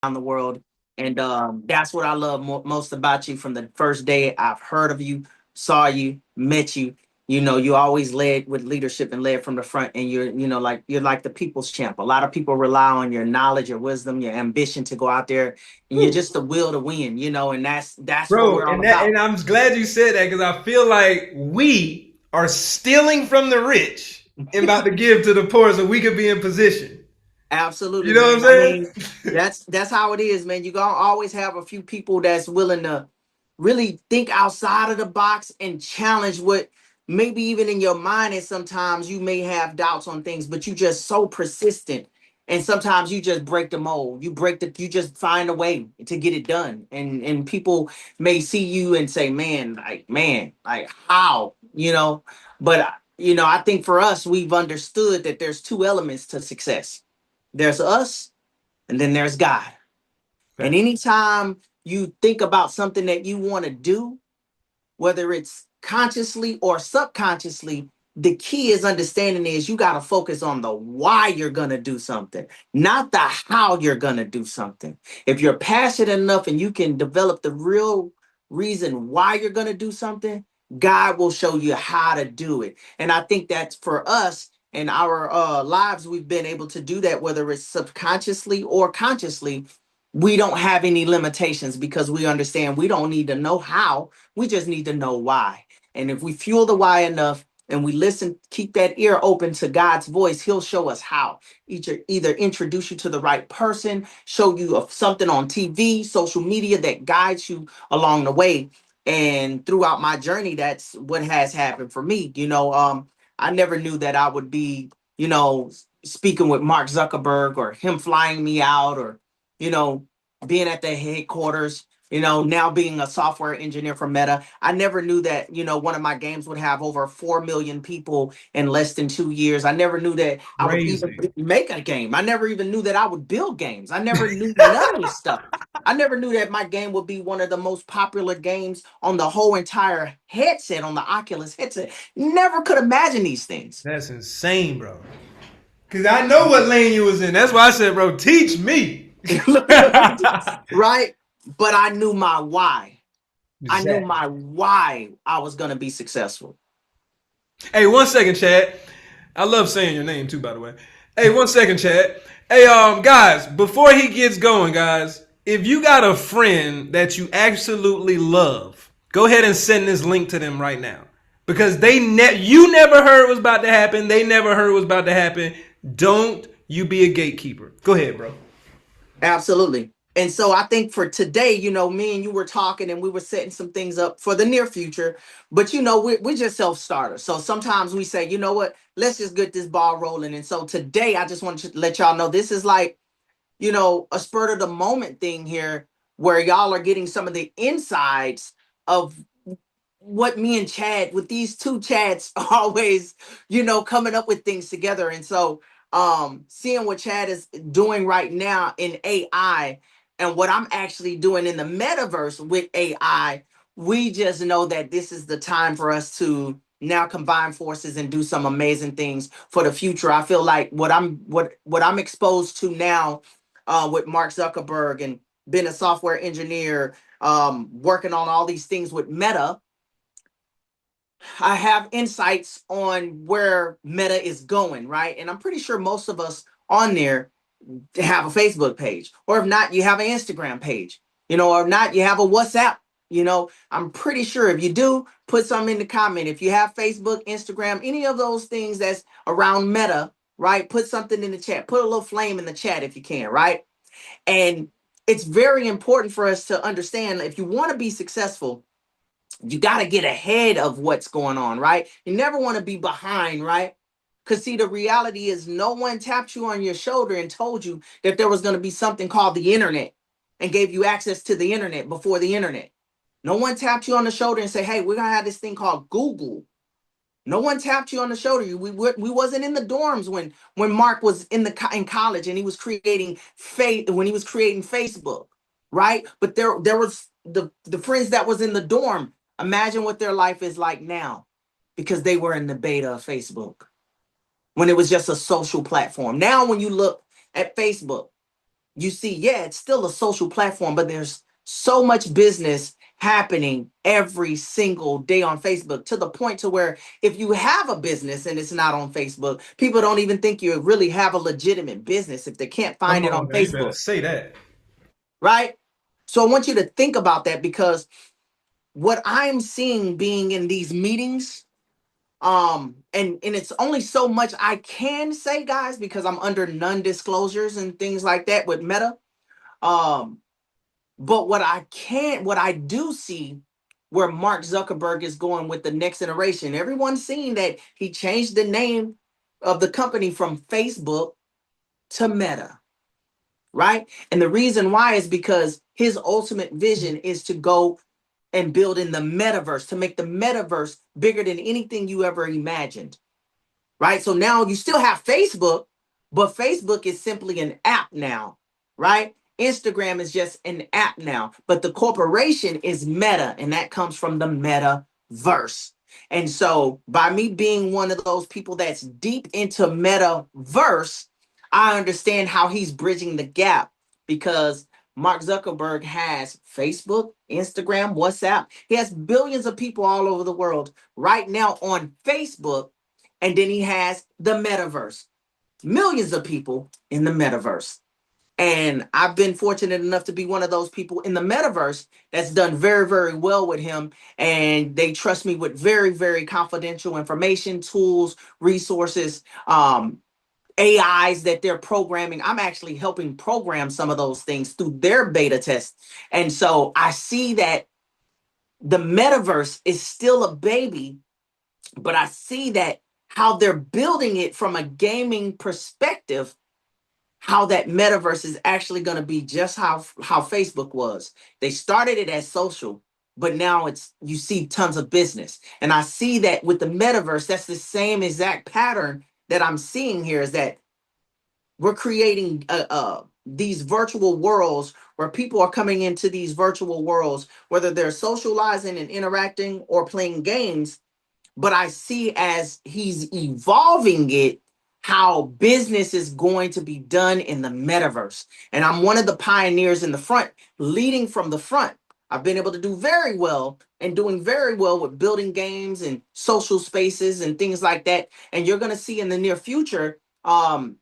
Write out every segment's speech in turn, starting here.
around the world. And that's what I love most about you. From the first day I've heard of you, saw you, met you. You always led with leadership and led from the front. And you're like the people's champ. A lot of people rely on your knowledge, your wisdom, your ambition to go out there, and you're Whew. just the will to win. And that's what Bro, we're all and about. I'm glad you said that because I feel like we are stealing from the rich and about to give to the poor so we could be in position. You Absolutely, know what I'm man. I mean, saying? that's how it is, man. You're gonna always have a few people that's willing to really think outside of the box and challenge what maybe even in your mind. And sometimes you may have doubts on things, but you just so persistent. And sometimes you just break the mold. You just find a way to get it done. And people may see you and say, man, like how, But I think for us, we've understood that there's two elements to success. There's us, and then there's God. And Facts. anytime you think about something that you want to do, whether it's consciously or subconsciously, the key is understanding is you got to focus on the why you're going to do something, not the how you're going to do something. If you're passionate enough and you can develop the real reason why you're going to do something, God will show you how to do it. And I think that's for us in our lives, we've been able to do that, whether it's subconsciously or consciously. We don't have any limitations because we understand we don't need to know how, we just need to know why. And if we fuel the why enough and we listen, keep that ear open to God's voice, He'll show us how. Either introduce you to the right person, show you of something on TV, social media that guides you along the way. And throughout my journey, that's what has happened for me. I never knew that I would be, speaking with Mark Zuckerberg or him flying me out or, you know, being at the headquarters, now being a software engineer for Meta. I never knew that, one of my games would have over 4 million people in less than 2 years. I never knew that I would even Crazy. make a game. I never even knew that I would build games. I never knew none of this stuff. I never knew that my game would be one of the most popular games on the whole entire headset, on the Oculus headset. Never could imagine these things. That's insane, bro. Cause I know what lane you was in. That's why I said, bro, teach me. Right? But I knew my why. I knew Exactly. my why I was going to be successful. Hey, 1 second, Chad. I love saying your name too, by the way. Hey, 1 second, Chad. Hey, guys, before he gets going, guys, if you got a friend that you absolutely love, go ahead and send this link to them right now. Because you never heard it was about to happen. They never heard it was about to happen. Don't you be a gatekeeper. Go ahead, bro. Absolutely. And so I think for today, me and you were talking and we were setting some things up for the near future. But, we're just self starters. So sometimes we say, you know what, let's just get this ball rolling. And so today, I just wanted to let y'all know this is like, a spurt of the moment thing here where y'all are getting some of the insides of what me and Chad, with these two Chads, always, coming up with things together. And so seeing what Chad is doing right now in AI and what I'm actually doing in the metaverse with AI, we just know that this is the time for us to now combine forces and do some amazing things for the future. I feel like what I'm exposed to now, with Mark Zuckerberg and being a software engineer, working on all these things with Meta, I have insights on where Meta is going, right? And I'm pretty sure most of us on there have a Facebook page, or if not, you have an Instagram page, or if not, you have a WhatsApp. I'm pretty sure if you do, put something in the comment. If you have Facebook, Instagram, any of those things that's around Meta, right? Put something in the chat. Put a little flame in the chat if you can, right? And it's very important for us to understand, if you want to be successful, you got to get ahead of what's going on, right? You never want to be behind, right? Because, see, the reality is no one tapped you on your shoulder and told you that there was going to be something called the internet and gave you access to the internet before the internet. No one tapped you on the shoulder and said, hey, we're going to have this thing called Google. No one tapped you on the shoulder. We wasn't in the dorms when Mark was in college and he was creating when he was creating Facebook, right? But there was the friends that was in the dorm. Imagine what their life is like now, because they were in the beta of Facebook when it was just a social platform. Now, when you look at Facebook, you see, yeah, it's still a social platform, but there's so much business happening every single day on Facebook, to the point to where if you have a business and it's not on Facebook, people don't even think you really have a legitimate business if they can't Come find it on, on man. You better Facebook, say that. right? So I want you to think about that, because what I'm seeing being in these meetings, and it's only so much I can say, guys, because I'm under non-disclosures and things like that with Meta. Um, but what I do see where Mark Zuckerberg is going with the next iteration. Everyone's seeing that he changed the name of the company from Facebook to Meta, right? And the reason why is because his ultimate vision is to go and build in the metaverse, to make the metaverse bigger than anything you ever imagined, right? So now you still have Facebook, but Facebook is simply an app now, right? Instagram is just an app now, but the corporation is Meta, and that comes from the metaverse. And so, by me being one of those people that's deep into metaverse, I understand how he's bridging the gap, because Mark Zuckerberg has Facebook, Instagram, WhatsApp. He has billions of people all over the world right now on Facebook, and then he has the metaverse, millions of people in the metaverse. And I've been fortunate enough to be one of those people in the metaverse that's done very, very well with him. And they trust me with very, very confidential information, tools, resources, AIs that they're programming. I'm actually helping program some of those things through their beta tests. And so I see that the metaverse is still a baby, but I see that how they're building it from a gaming perspective, how that metaverse is actually going to be just how Facebook was. They started it as social, but now it's, you see tons of business. And I see that with the metaverse, that's the same exact pattern that I'm seeing here, is that we're creating these virtual worlds where people are coming into these virtual worlds, whether they're socializing and interacting or playing games. But I see as he's evolving it, how business is going to be done in the metaverse. And I'm one of the pioneers in the front, leading from the front. I've been able to do very well and doing very well with building games and social spaces and things like that. And you're going to see in the near future,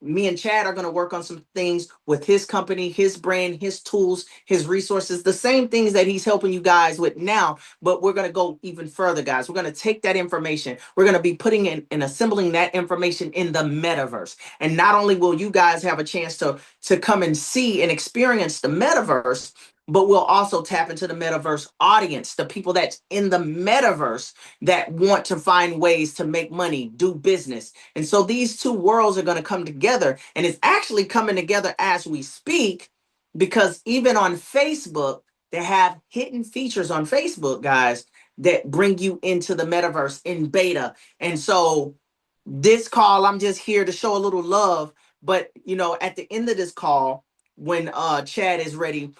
me and Chad are going to work on some things with his company, his brand, his tools, his resources, the same things that he's helping you guys with now. But we're going to go even further, guys. We're going to take that information. We're going to be putting in and assembling that information in the metaverse. And not only will you guys have a chance to come and see and experience the metaverse, but we'll also tap into the metaverse audience, the people that's in the metaverse that want to find ways to make money, do business. And so these two worlds are going to come together, and it's actually coming together as we speak, because even on Facebook, they have hidden features on Facebook, guys, that bring you into the metaverse in beta. And so this call, I'm just here to show a little love. But at the end of this call, when Chad is ready,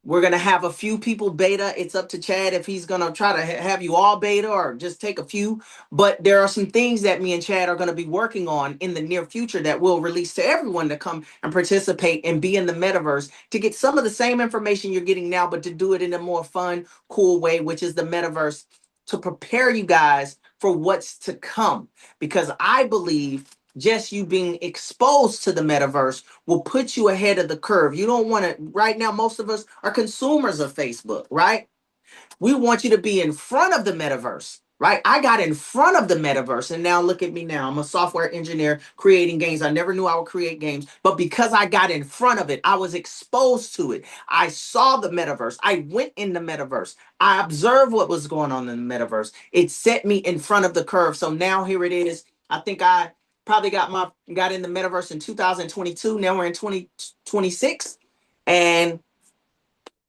we're gonna have a few people beta. It's up to Chad if he's gonna try to have you all beta or just take a few. But there are some things that me and Chad are gonna be working on in the near future that we'll release to everyone to come and participate and be in the metaverse, to get some of the same information you're getting now, but to do it in a more fun, cool way, which is the metaverse, to prepare you guys for what's to come. Because I believe just you being exposed to the metaverse will put you ahead of the curve. You don't want to, right now, most of us are consumers of Facebook, right? We want you to be in front of the metaverse, right? I got in front of the metaverse, and now look at me now. I'm a software engineer creating games. I never knew I would create games, but because I got in front of it, I was exposed to it. I saw the metaverse. I went in the metaverse. I observed what was going on in the metaverse. It set me in front of the curve. So now here it is. I think I probably got in the metaverse in 2022. Now we're in 2026, and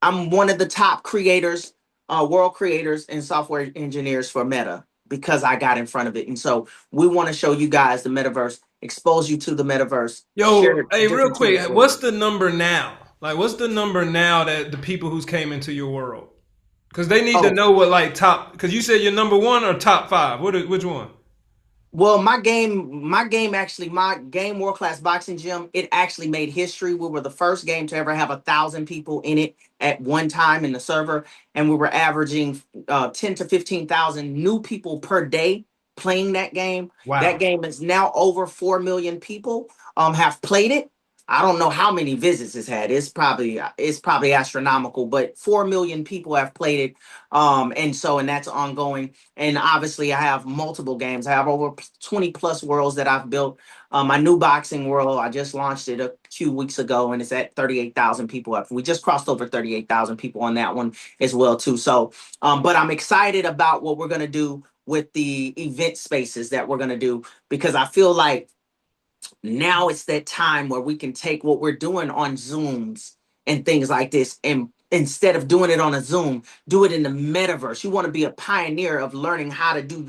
I'm one of the top creators, world creators and software engineers for Meta, because I got in front of it. And so we want to show you guys the metaverse, expose you to the metaverse, Yo, share hey, real different quick, tools for what's you. the number now? Like, what's the number now that the people who's came into your world? Because they need to Oh, know what like top. Because you said you're number one or top five. Which one? Well, my game World Class Boxing Gym, it actually made history. We were the first game to ever have 1,000 people in it at one time in the server, and we were averaging 10 to 15,000 new people per day playing that game. That Wow. game is now over 4 million people have played it. I don't know how many visits it's had. It's probably astronomical, but 4 million people have played it, and that's ongoing. And obviously I have multiple games. I have over 20 plus worlds that I've built. My new boxing world, I just launched it a few weeks ago, and it's at 38,000 people. We just crossed over 38,000 people on that one as well too. So but I'm excited about what we're going to do with the event spaces that we're going to do, because I feel like now it's that time where we can take what we're doing on Zooms and things like this, and instead of doing it on a Zoom, do it in the metaverse. You want to be a pioneer of learning how to do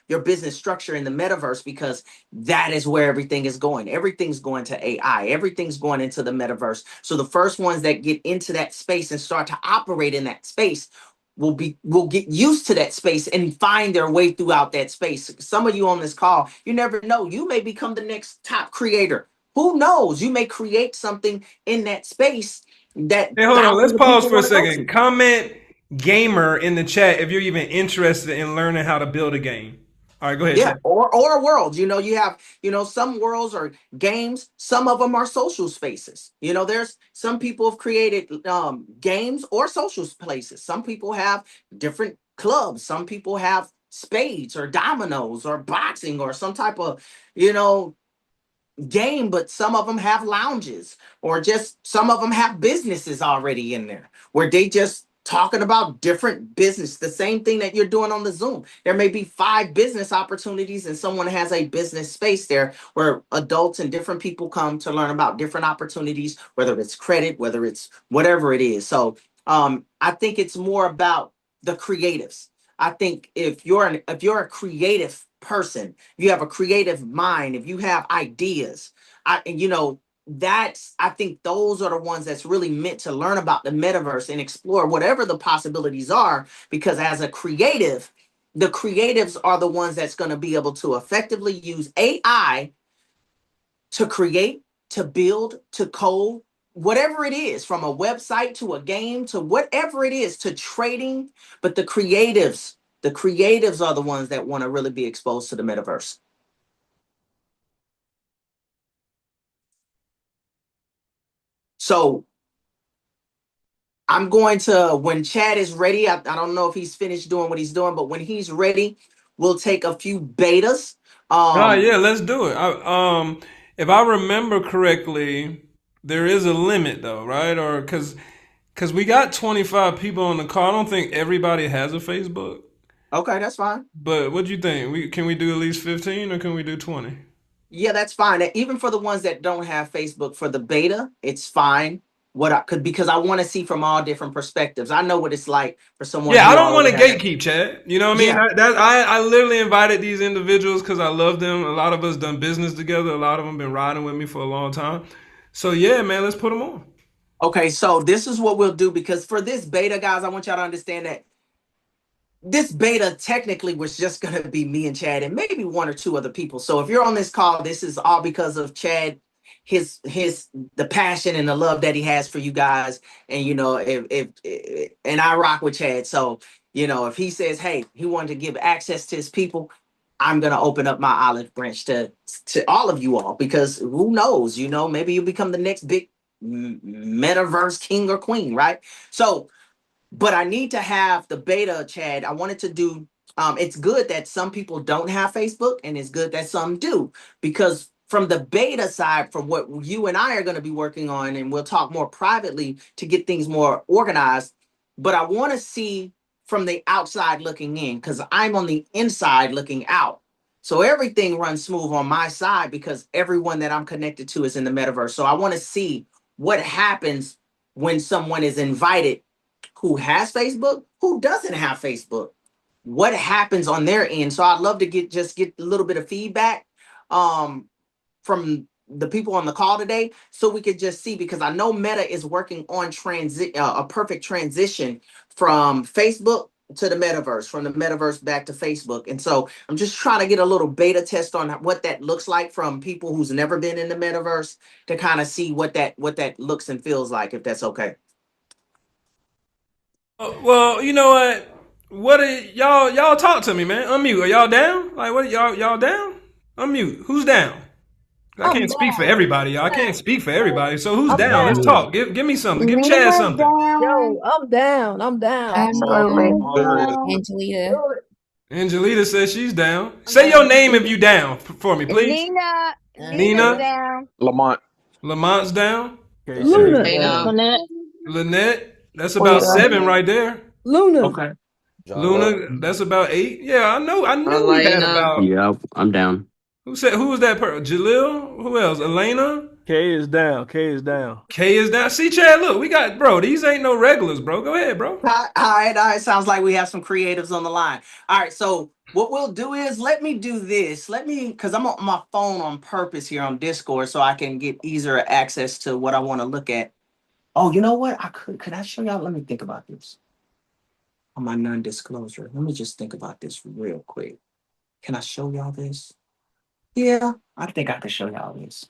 your business structure in the metaverse, because that is where everything is going. Everything's going to AI. Everything's going into the metaverse. So the first ones that get into that space and start to operate in that space will get used to that space and find their way throughout that space. Some of you on this call, you never know, you may become the next top creator. Who knows? You may create something in that space that Hey, hold on. Let's thousands of pause people for a want to go second. to. Comment gamer in the chat if you're even interested in learning how to build a game. All right, go ahead, Yeah, chat. or worlds. You have, some worlds are games, some of them are social spaces. There's some people have created games or social places. Some people have different clubs, some people have spades or dominoes or boxing or some type of, you know, game, but some of them have lounges, or just some of them have businesses already in there where they just talking about different business, the same thing that you're doing on the Zoom. There may be 5 business opportunities and someone has a business space there where adults and different people come to learn about different opportunities, whether it's credit, whether it's whatever it is. So I think it's more about the creatives. I think if you're a creative person, you have a creative mind, if you have ideas, I think those are the ones that's really meant to learn about the metaverse and explore whatever the possibilities are, because as a creative, the creatives are the ones that's going to be able to effectively use AI to create, to build, to code, whatever it is, from a website to a game to whatever it is, to trading. But the creatives are the ones that want to really be exposed to the metaverse. So I'm going to, when Chad is ready, I don't know if he's finished doing what he's doing, but when he's ready, we'll take a few betas. Oh Um, yeah, let's do it. If I remember correctly, there is a limit though, right? Or because we got 25 people on the call. I don't think everybody has a Facebook. okay, that's fine. But what do you think? Can we do at least 15 or can we do 20? Yeah, that's fine. Even for the ones that don't have Facebook, for the beta, it's fine. What I could, because I want to see from all different perspectives. I know what it's like for someone Yeah, I who don't want already to has. gatekeep, Chad. You know what I mean? Yeah. I literally invited these individuals because I love them. A lot of us done business together. A lot of them been riding with me for a long time. So yeah, man, let's put them on. Okay, so this is what we'll do, because for this beta, guys, I want y'all to understand that this beta technically was just going to be me and Chad and maybe one or two other people. So if you're on this call, this is all because of Chad, his the passion and the love that he has for you guys. And if and I rock with Chad. So if he says, hey, he wanted to give access to his people, I'm gonna open up my olive branch to all of you all, because who knows, maybe you become the next big metaverse king or queen, right? So but I need to have the beta, Chad. I wanted to do. It's good that some people don't have Facebook, and it's good that some do, because from the beta side, from what you and I are going to be working on, and we'll talk more privately to get things more organized. But I want to see from the outside looking in, because I'm on the inside looking out. So everything runs smooth on my side because everyone that I'm connected to is in the metaverse. So I want to see what happens when someone is invited who has Facebook, who doesn't have Facebook, what happens on their end. So I'd love to get a little bit of feedback um, from the people on the call today, so we could just see, because I know Meta is working on a perfect transition from Facebook to the metaverse, from the metaverse back to Facebook. And so I'm just trying to get a little beta test on what that looks like from people who's never been in the metaverse to kind of see what that looks and feels like, if that's okay. Well, you know what? What are y'all talk to me, man? Unmute. Are y'all down? Like what y'all down? Unmute. Who's down? I I'm can't speak for everybody, y'all. I can't speak for everybody. So who's I'm down? Let's down. talk. Give me something. Give Chad Nina's something. down. Yo, I'm down. I'm down. Absolutely. Angelita. Angelita says she's down. Say your name if you down for me, please. Nina's Nina. down. Lamont. Lamont's down. Luna. Lynette. Lynette. That's about 7 right there. Luna. Okay. Luna. That's about 8. Yeah, I knew we had about. Yeah, I'm down. Who was that person? Jalil? Who else? Elena? K is down. K is down. K is down. See, Chad, look, we got, bro, these ain't no regulars, bro. Go ahead, bro. All right. Sounds like we have some creatives on the line. All right. So what we'll do is let me do this. Because I'm on my phone on purpose here on Discord so I can get easier access to what I want to look at. Oh, you know what? Could I show y'all? Let me think about this. On my non-disclosure. Let me just think about this real quick. Can I show y'all this? Yeah, I think I can show y'all this.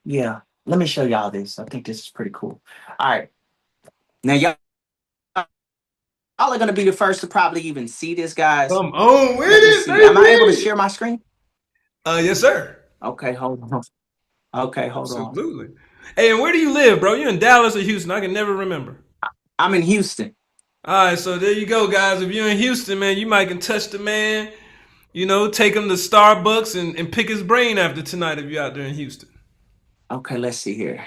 Yeah, let me show y'all this. I think this is pretty cool. All right. Now, y'all are going to be the first to probably even see this, guys. Come on with Let me it, see. baby. Am I able to share my screen? Yes, sir. Okay, hold on. Okay, hold on. Absolutely. Hey, and where do you live, bro? You in Dallas or Houston? I can never remember. I'm in Houston. All right, so there you go, guys. If you're in Houston, man, you might can touch the man. You know, take him to Starbucks and pick his brain after tonight if you're out there in Houston. Okay, let's see here.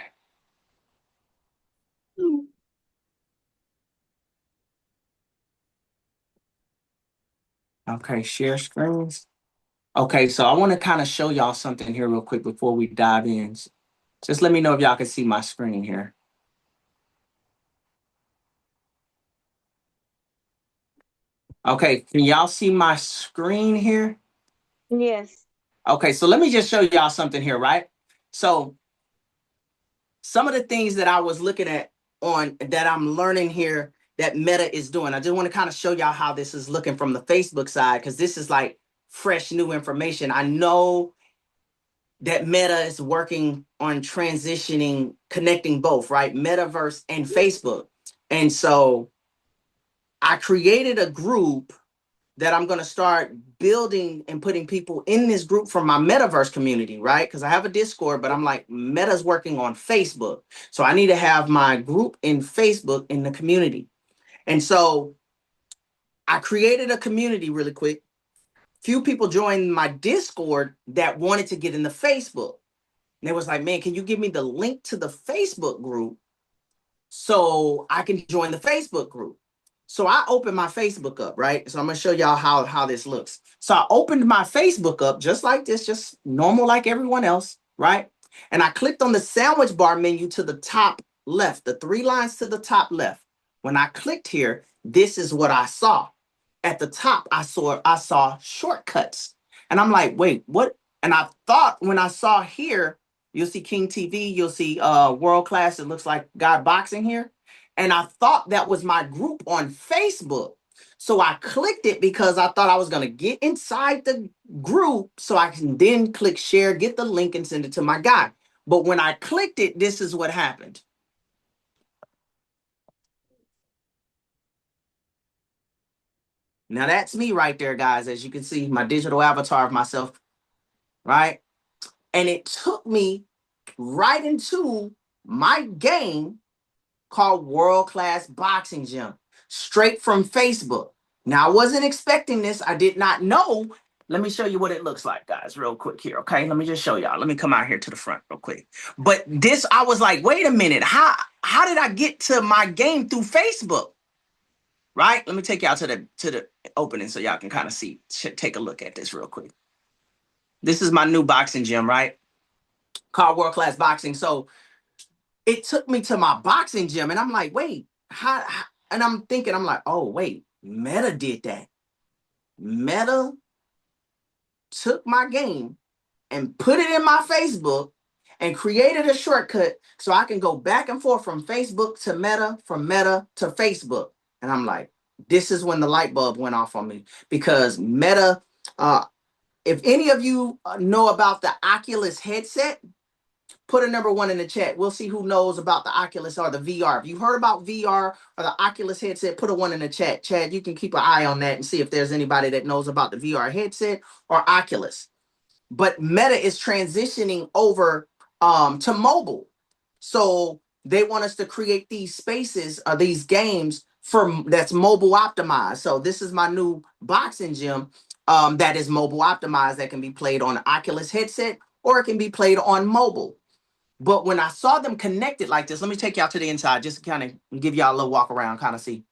Okay, share screens. Okay, so I want to kind of show y'all something here real quick before we dive in. Just let me know if y'all can see my screen here. Okay, can y'all see my screen here? Yes. Okay, so let me just show y'all something here, right? So some of the things that I was looking at on that I'm learning here that Meta is doing. I just want to kind of show y'all how this is looking from the Facebook side, because this is like fresh new information. I know that Meta is working on transitioning, connecting both, right? Metaverse and Facebook. And so I created a group that I'm going to start building and putting people in this group from my metaverse community, right? Because I have a Discord, but I'm like, Meta's working on Facebook. So I need to have my group in Facebook in the community. And so I created a community really quick. Few people joined my Discord that wanted to get in the Facebook. And they was like, man, can you give me the link to the Facebook group so I can join the Facebook group? So I opened my Facebook up, right? So I'm gonna show y'all how this looks. So I opened my Facebook up just like this, just normal like everyone else, right? And I clicked on the sandwich bar menu to the top left, the 3 lines to the top left. When I clicked here, this is what I saw. At the top, I saw shortcuts. And I'm like, wait, what? And I thought when I saw here, you'll see King TV, you'll see World Class, it looks like God Boxing here. And I thought that was my group on Facebook. So I clicked it because I thought I was going to get inside the group so I can then click share, get the link and send it to my guy. But when I clicked it, this is what happened. Now that's me right there, guys. As you can see, my digital avatar of myself, right? And it took me right into my game called World Class Boxing Gym, straight from Facebook. Now, I wasn't expecting this. I did not know. Let me show you what it looks like, guys, real quick here, okay? Let me just show y'all. Let me come out here to the front real quick. But this, I was like, wait a minute. How did I get to my game through Facebook? Right? Let me take y'all to the opening so y'all can kind of see, take a look at this real quick. This is my new boxing gym, right? Called World Class Boxing. So it took me to my boxing gym and I'm like, wait, how and I'm thinking, I'm like, oh, wait, Meta did that. Meta took my game and put it in my Facebook and created a shortcut so I can go back and forth from Facebook to Meta, from Meta to Facebook. And I'm like, this is when the light bulb went off on me, because Meta, if any of you know about the Oculus headset, put a number one in the chat. We'll see who knows about the Oculus or the VR. If you've heard about VR or the Oculus headset, put a one in the chat. Chad, you can keep an eye on that and see if there's anybody that knows about the VR headset or Oculus. But Meta is transitioning over to mobile. So they want us to create these spaces or these games that's mobile optimized. So this is my new boxing gym that is mobile optimized, that can be played on Oculus headset or it can be played on mobile. But when I saw them connected like this, let me take y'all to the inside just to kind of give y'all a little walk around, kind of see.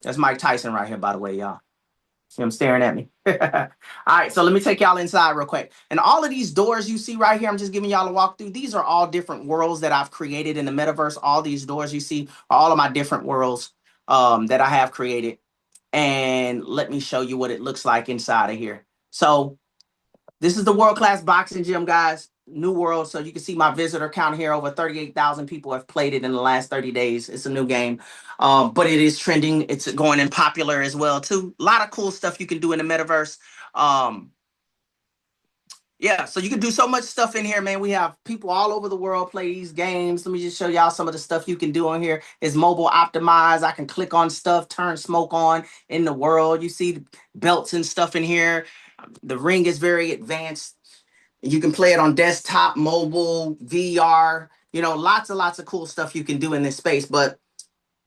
That's Mike Tyson right here, by the way, y'all. See him staring at me. All right, so let me take y'all inside real quick. And all of these doors you see right here, I'm just giving y'all a walkthrough. These are all different worlds that I've created in the metaverse. All these doors you see are all of my different worlds that I have created. And let me show you what it looks like inside of here. So this is the world-class boxing gym, guys. New world. So you can see my visitor count here. Over 38,000 people have played it in the last 30 days. It's a new game. But it is trending. It's going in popular as well, too. A lot of cool stuff you can do in the metaverse. Yeah, so you can do so much stuff in here, man. We have people all over the world play these games. Let me just show y'all some of the stuff you can do on here. It's mobile optimized. I can click on stuff, turn smoke on in the world. You see belts and stuff in here. The ring is very advanced. You can play it on desktop, mobile, VR, lots of cool stuff you can do in this space. But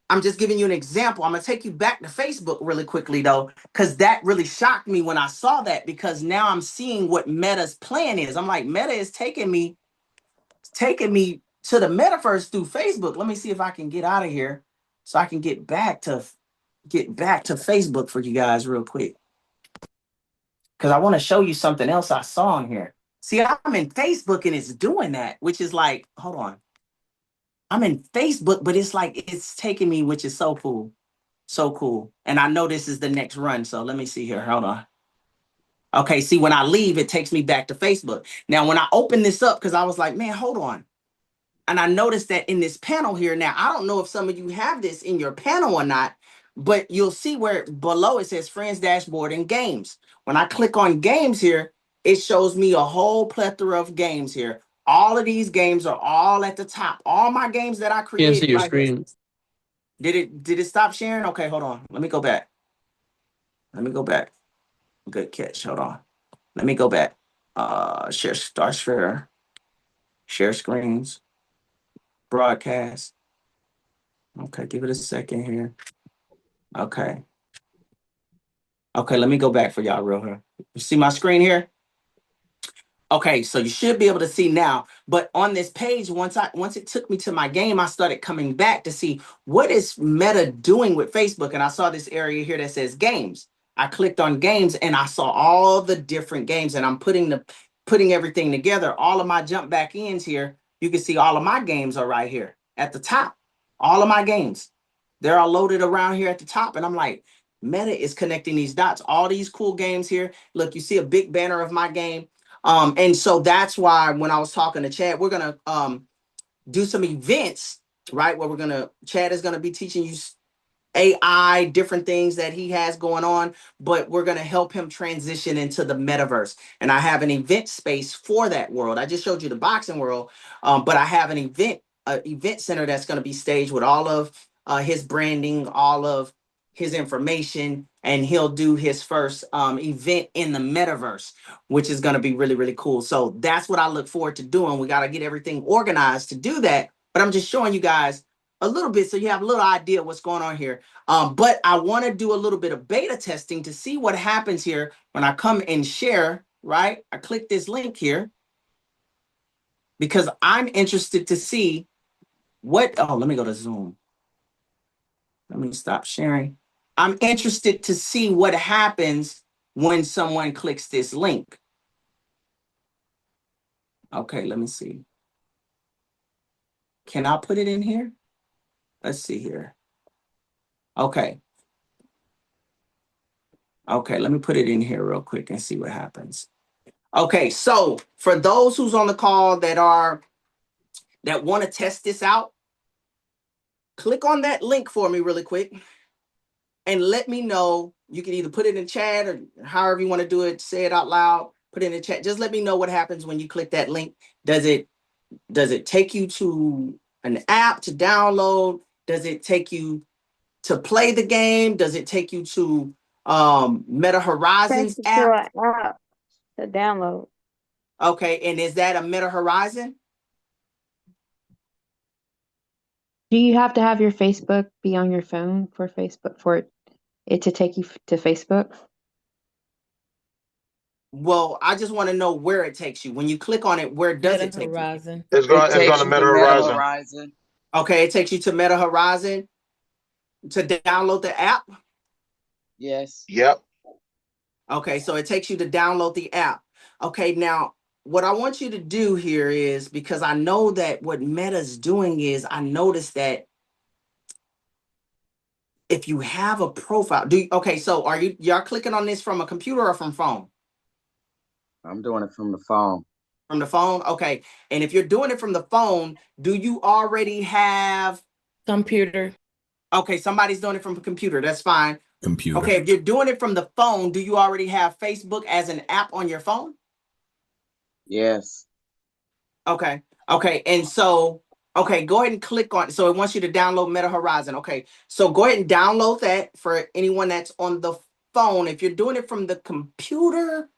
I'm just giving you an example. I'm going to take you back to Facebook really quickly, though, because that really shocked me when I saw that, because now I'm seeing what Meta's plan is. I'm like, Meta is taking me to the metaverse through Facebook. Let me see if I can get out of here so I can get back to Facebook for you guys real quick, because I want to show you something else I saw in here. See, I'm in Facebook and it's doing that, which is like, hold on. I'm in Facebook, but it's like it's taking me, which is so cool. So cool. And I know this is the next run. So let me see here. Hold on. Okay, see, when I leave, it takes me back to Facebook. Now, when I open this up, because I was like, man, hold on. And I noticed that in this panel here, now, I don't know if some of you have this in your panel or not, but you'll see where below it says Friends Dashboard and Games. When I click on Games here, it shows me a whole plethora of games here. All of these games are all at the top. All my games that I created. Can't see your screen. Did it stop sharing? Okay, hold on. Let me go back. Good catch. Hold on. Let me go back. Share screens. Broadcast. Okay, give it a second here. Okay, let me go back for y'all real here. You see my screen here? Okay, so you should be able to see now. But on this page, once it took me to my game, I started coming back to see what is Meta doing with Facebook. And I saw this area here that says games. I clicked on games and I saw all the different games, and I'm putting everything together. All of my jump back ends here. You can see all of my games are right here at the top. All of my games. They're all loaded around here at the top. And I'm like, Meta is connecting these dots. All these cool games here. Look, you see a big banner of my game. And so that's why when I was talking to Chad, we're going to do some events, right? Where Chad is going to be teaching you AI, different things that he has going on, but we're going to help him transition into the metaverse. And I have an event space for that world. I just showed you the boxing world, but I have an event center that's going to be staged with all of his branding, all of his information, and he'll do his first event in the metaverse, which is going to be really, really cool. So that's what I look forward to doing. We got to get everything organized to do that. But I'm just showing you guys a little bit so you have a little idea what's going on here. But I want to do a little bit of beta testing to see what happens here when I come and share, right? I click this link here because I'm interested to see let me go to Zoom. Let me stop sharing. I'm interested to see what happens when someone clicks this link. Okay, let me see. Can I put it in here? Let's see here. Okay, let me put it in here real quick and see what happens. Okay, so for those who's on the call that want to test this out, click on that link for me really quick. and let me know. You can either put it in chat or however you want to do it, say it out loud, put it in the chat. Just let me know what happens when you click that link. Does it take you to an app to download? Does it take you to play the game? Does it take you to Meta Thank Horizons you to app? an app to download. Okay, and is that a Meta Horizon? Do you have to have your Facebook be on your phone for Facebook for it to take you to Facebook? Well, I just want to know where it takes you. When you click on it, where does Meta it take you? Horizon. It's It going takes to you Meta to Meta Horizon. Horizon. Okay, it takes you to Meta Horizon to download the app. Yes. Yep. Okay, so it takes you to download the app. Okay, now what I want you to do here is, because I know that what Meta's doing is, I noticed that if you have a profile, okay, so are y'all clicking on this from a computer or from phone? I'm doing it from the phone. From the phone? Okay. And if you're doing it from the phone, do you already have, Computer. okay, somebody's doing it from a computer. That's fine. Computer. Okay, if you're doing it from the phone, do you already have Facebook as an app on your phone? Yes. Okay. Okay. And so, okay, go ahead and click on, so it wants you to download Meta Horizon. Okay. So go ahead and download that for anyone that's on the phone. If you're doing it from the computer,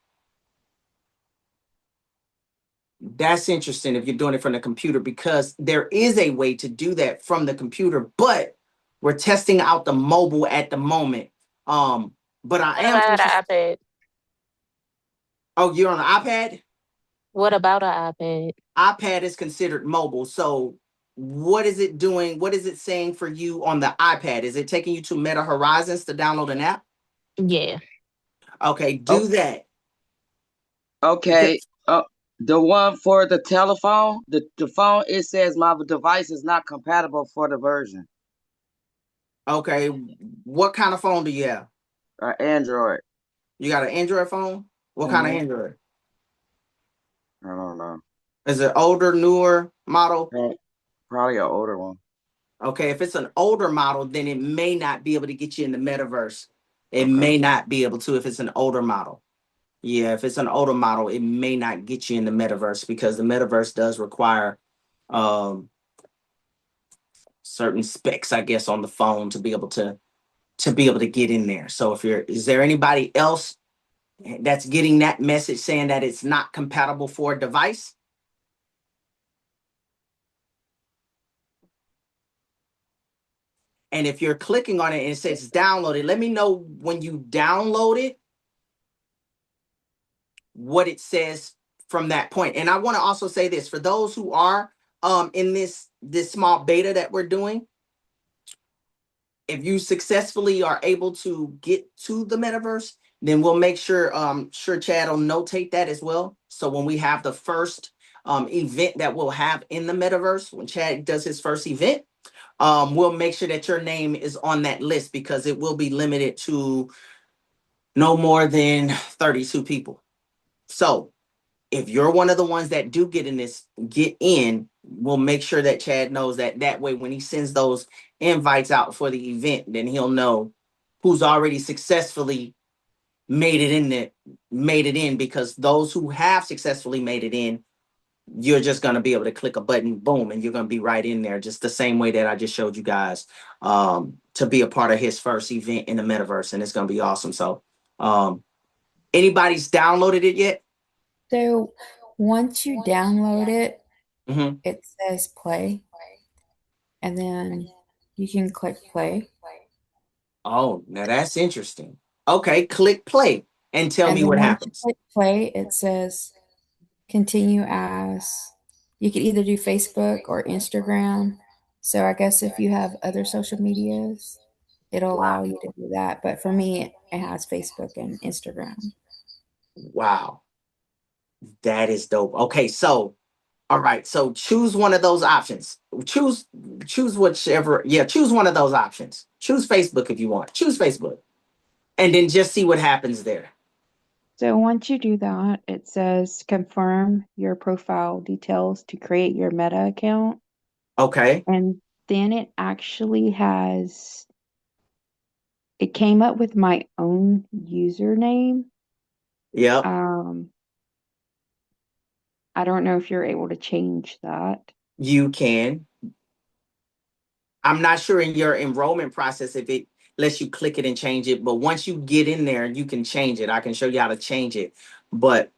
that's interesting if you're doing it from the computer, because there is a way to do that from the computer, but we're testing out the mobile at the moment. But I What am about interested. an iPad? Oh, you're on an iPad? What about an iPad? iPad is considered mobile. So what is it doing? What is it saying for you on the iPad? Is it taking you to Meta Horizons to download an app? Yeah. Okay, do that. Okay. The one for the telephone, the phone, it says my device is not compatible for the version. Okay, what kind of phone do you have? Android. You got an Android phone? What kind of Android? I don't know. Is it older, newer model? Probably an older one. Okay, if it's an older model, then it may not be able to get you in the metaverse. It Okay. may not be able to if it's an older model. Yeah, if it's an older model, it may not get you in the metaverse, because the metaverse does require certain specs, I guess, on the phone to be able to get in there. So is there anybody else that's getting that message saying that it's not compatible for a device? And if you're clicking on it and it says downloaded, let me know when you download it, what it says from that point. And I want to also say this for those who are in this small beta that we're doing. If you successfully are able to get to the metaverse, then we'll make sure Chad will notate that as well. So when we have the first event that we'll have in the metaverse, when Chad does his first event, we'll make sure that your name is on that list, because it will be limited to no more than 32 people. So if you're one of the ones that do get in, we'll make sure that Chad knows that. That way, when he sends those invites out for the event, then he'll know who's already successfully made it in, because those who have successfully made it in, you're just going to be able to click a button, boom, and you're going to be right in there, just the same way that I just showed you guys, to be a part of his first event in the metaverse, and it's going to be awesome. So anybody's downloaded it yet? So once you download it, Mm-hmm. it says play, and then you can click play. Oh, now that's interesting. Okay, click play and tell And me then what once happens. you click play, it says continue as, you could either do Facebook or Instagram. So I guess if you have other social medias, it'll allow you to do that. But for me, it has Facebook and Instagram. Wow, that is dope. Okay, so all right, so choose one of those options. Choose whichever. Yeah, choose one of those options. Choose Facebook if you want. Choose Facebook, and then just see what happens there. So once you do that, it says confirm your profile details to create your Meta account. Okay. And then it actually has it came up with my own username. Yep. I don't know if you're able to change that. You can. I'm not sure in your enrollment process if it lets you click it and change it, but once you get in there, you can change it. I can show you how to change it. But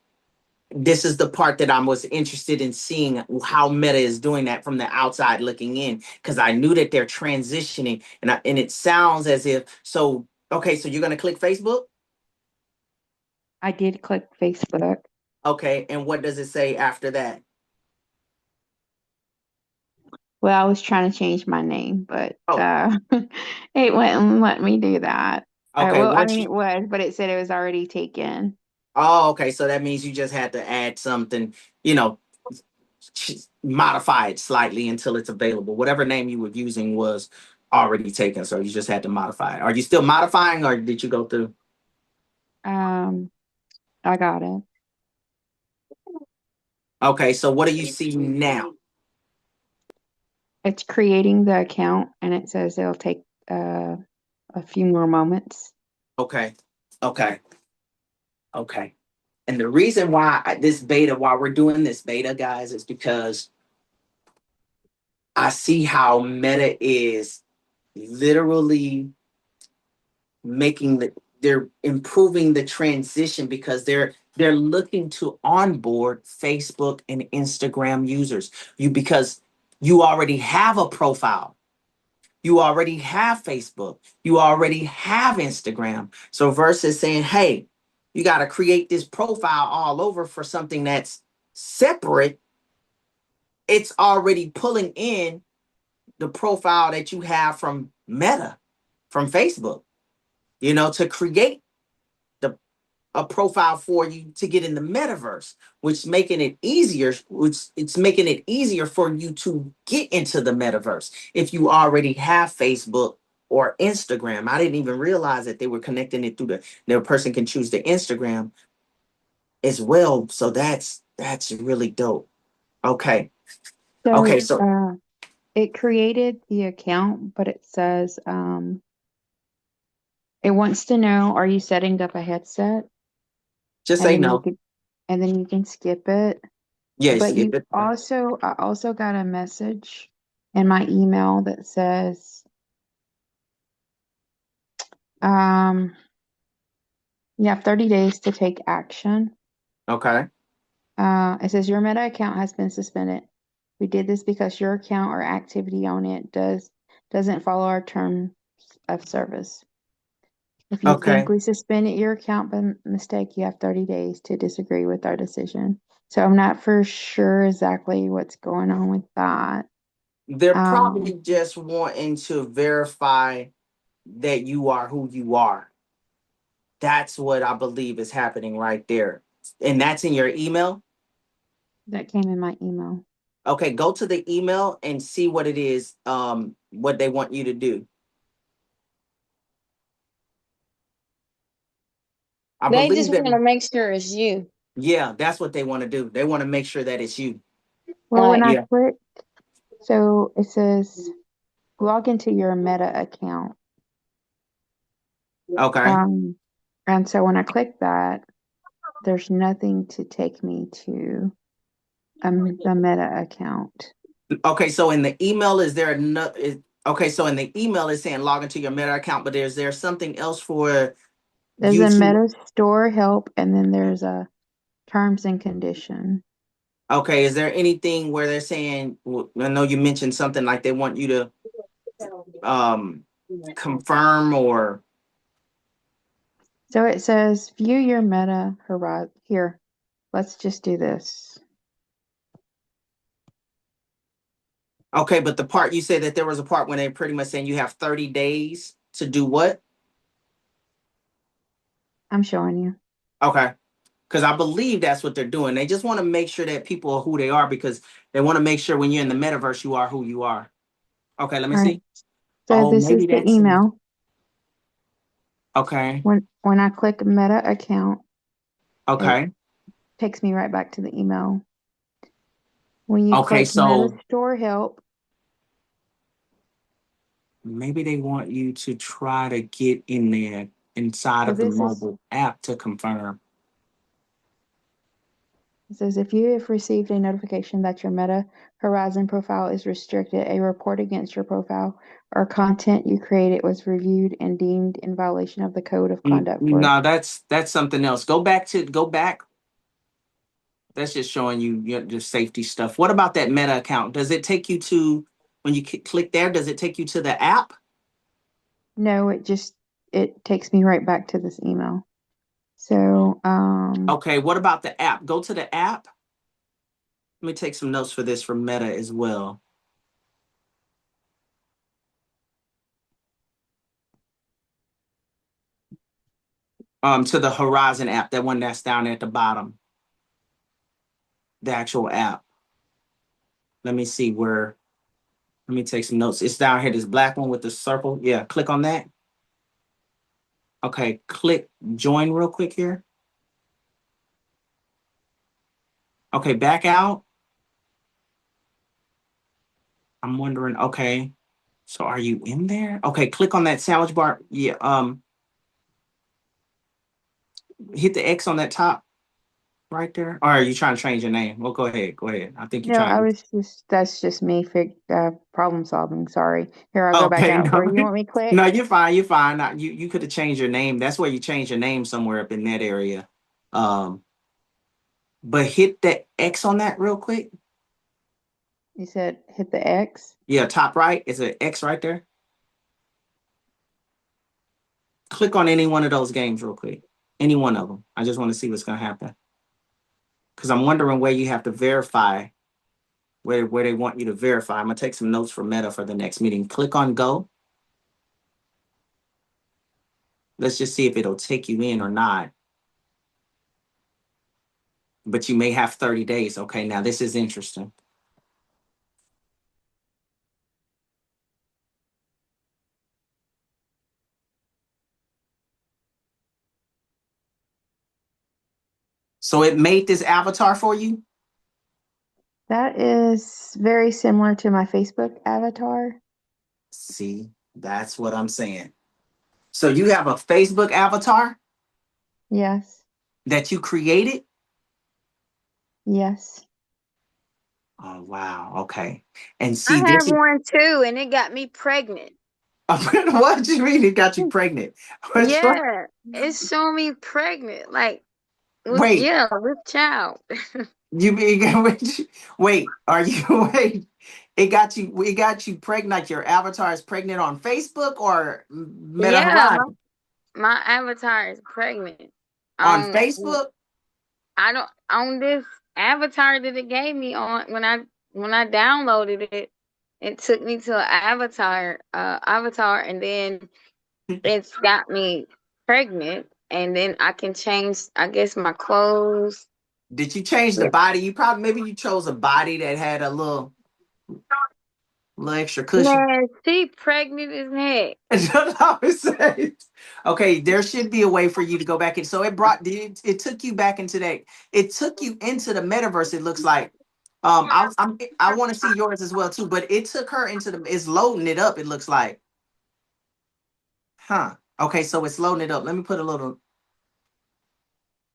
this is the part that I was interested in seeing how Meta is doing that from the outside looking in, because I knew that they're transitioning, and it sounds as if so. Okay, so you're gonna click Facebook. I did click Facebook. Okay, and what does it say after that? Well, I was trying to change my name, but Oh, it wouldn't let me do that. okay. Well, I Once mean, you it was, but it said it was already taken. Oh, okay. So that means you just had to add something, you know, modify it slightly until it's available. Whatever name you were using was already taken, so you just had to modify it. Are you still modifying, or did you go through? I got it. Okay, so what do you see now? It's creating the account, and it says it'll take a few more moments. Okay, okay, okay. And the reason why this beta, why we're doing this beta, guys, is because I see how Meta is literally making they're improving the transition, because they're looking to onboard Facebook and Instagram users. Because you already have a profile, you already have Facebook, you already have Instagram. So versus saying, hey, you got to create this profile all over for something that's separate, it's already pulling in the profile that you have from Meta, from Facebook, to create the a profile for you to get in the metaverse, which it's making it easier for you to get into the metaverse if you already have Facebook or Instagram. I didn't even realize that they were connecting it through the person can choose the Instagram as well. So that's really dope. Okay. Okay, So, so it created the account, but it says it wants to know, are you setting up a headset? just And say then you no. can and then you can skip it. Yeah, But skip you it. also I also got a message in my email that says um you have 30 days to take action. Okay. It says your Meta account has been suspended. We did this because your account or activity on it doesn't follow our terms of service. If you think Okay. we suspended your account by mistake, you have 30 days to disagree with our decision. So I'm not for sure exactly what's going on with that. They're Um, probably just wanting to verify that you are who you are. That's what I believe is happening right there. And that's in your email. that came in my email. Okay, go to the email and see what it is, what they want you to do. I They believe just that, want to make sure it's you. yeah, that's what they want to do. They want to make sure that it's you. Well, when Like, I Yeah. click, so it says log into your Meta account. Okay. Um, and so when I click that, there's nothing to take me to the Meta account. Okay, so in the email, is there no okay, so in the email it's saying log into your Meta account, but is there something else for There's you a to Meta store help, and then there's a terms and condition. Okay, is there anything where they're saying, I know you mentioned something like they want you to confirm or So it says view your Meta horizon. Here, let's just do this. okay, but the part you said that there was a part when they're pretty much saying you have 30 days to do what? I'm showing you. Okay. Because I believe that's what they're doing. They just want to make sure that people are who they are, because they want to make sure when you're in the metaverse, you are who you are. Okay, let me All right. see. So Oh, this is maybe the that's email. okay. When I click Meta account, it Okay. takes me right back to the email. When you Okay, click Meta so store help, Maybe they want you to try to get in there inside So of the this is, mobile app to confirm. it says if you have received a notification that your Meta Horizon profile is restricted, a report against your profile or content you created was reviewed and deemed in violation of the code of conduct for. No, that's something else. Go back. That's just showing you your safety stuff. What about that Meta account? Does it take you to, when you click there, does it take you to the app? No, it takes me right back to this email. So, Okay, what about the app? Go to the app. Let me take some notes for this from Meta as well. To the Horizon app, that one that's down at the bottom. The actual app. Let me see where. Let me take some notes. It's down here, this black one with the circle. Yeah, click on that. Okay, click join real quick here. Okay, back out. I'm wondering, okay, so are you in there? Okay, click on that sandwich bar. Yeah, hit the X on that top right there. Or are you trying to change your name? Well, go ahead. I think you're no, trying that's just me problem solving. Sorry. Here, I'll to. go back Okay, out. Where no, you want me to click? no, you're fine. You're fine. You could have changed your name. That's where you change your name somewhere up in that area. But hit the X on that real quick. You said hit the X. Yeah, top right. It's an X right there. Click on any one of those games real quick. Any one of them. I just want to see what's going to happen. Because I'm wondering where you have to verify, where they want you to verify. I'm going to take some notes for Meta for the next meeting. Click on go. Let's just see if it'll take you in or not. But you may have 30 days. Okay, now this is interesting. So it made this avatar for you? That is very similar to my Facebook avatar. See, that's what I'm saying. So you have a Facebook avatar Yes. that you created? Yes. Oh, wow. Okay. And I see, have this is one too, and it got me pregnant. what do you mean it got you pregnant? What's wrong? Yeah, it's showing me pregnant, like Wait, with child. you mean wait, are you wait? It got you pregnant. Your avatar is pregnant on Facebook or Meta Yeah, Horizon? my avatar is pregnant. On Um, Facebook? I don't on this avatar that it gave me on when I downloaded it. It took me to an avatar, and then it's got me pregnant, and then I can change, I guess, my clothes. Did you change the body? You probably maybe you chose a body that had a little extra cushion. Man, she pregnant as heck. That's what I was saying. Okay, there should be a way for you to go back in. So it took you back into that. It took you into the metaverse. It looks like. I want to see yours as well too, but it took her into the. It's loading it up. It looks like. Huh. Okay, so it's loading it up. Let me put a little.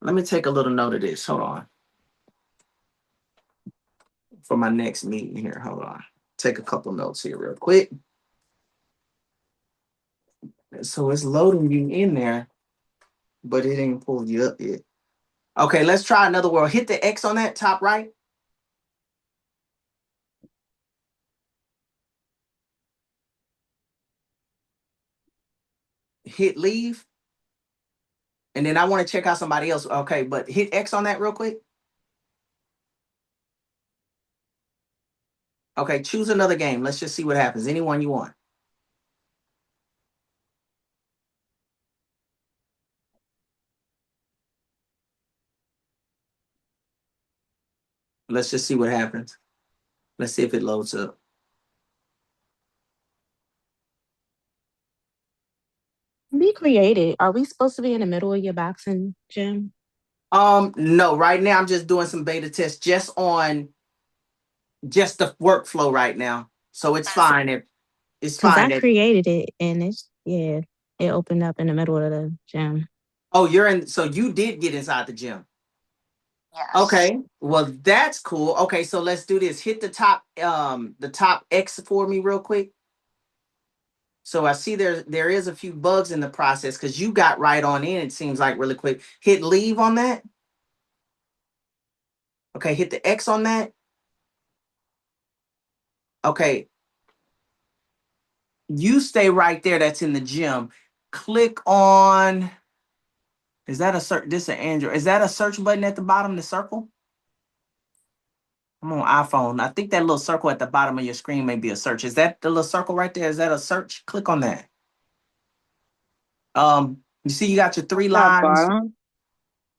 Let me take a little note of this. Hold on. For my next meeting here. Hold on. Take a couple notes here real quick. So it's loading you in there, but it ain't pulled you up yet. Okay, let's try another world. Hit the X on that top right. Hit leave. And then I want to check out somebody else. Okay, but hit X on that real quick. Okay, choose another game. Let's just see what happens. Anyone you want. Let's just see what happens. Let's see if it loads up. Be creative. Are we supposed to be in the middle of your boxing gym? No, right now I'm just doing some beta tests just on just the workflow right now. So it's fine It's Because fine. I created it and it opened up in the middle of the gym. Oh, you're in. So you did get inside the gym. Yes. Okay. Well, that's cool. Okay, so let's do this. Hit the top X for me real quick. So I see there is a few bugs in the process because you got right on in, it seems like really quick. Hit leave on that. Okay, hit the X on that. Okay. You stay right there. That's in the gym. Click on. Is that a search? This is an Android. Is that a search button at the bottom, the circle? I'm on iPhone. I think that little circle at the bottom of your screen may be a search. Is that the little circle right there? Is that a search? Click on that. You see you got your three Top lines. bottom.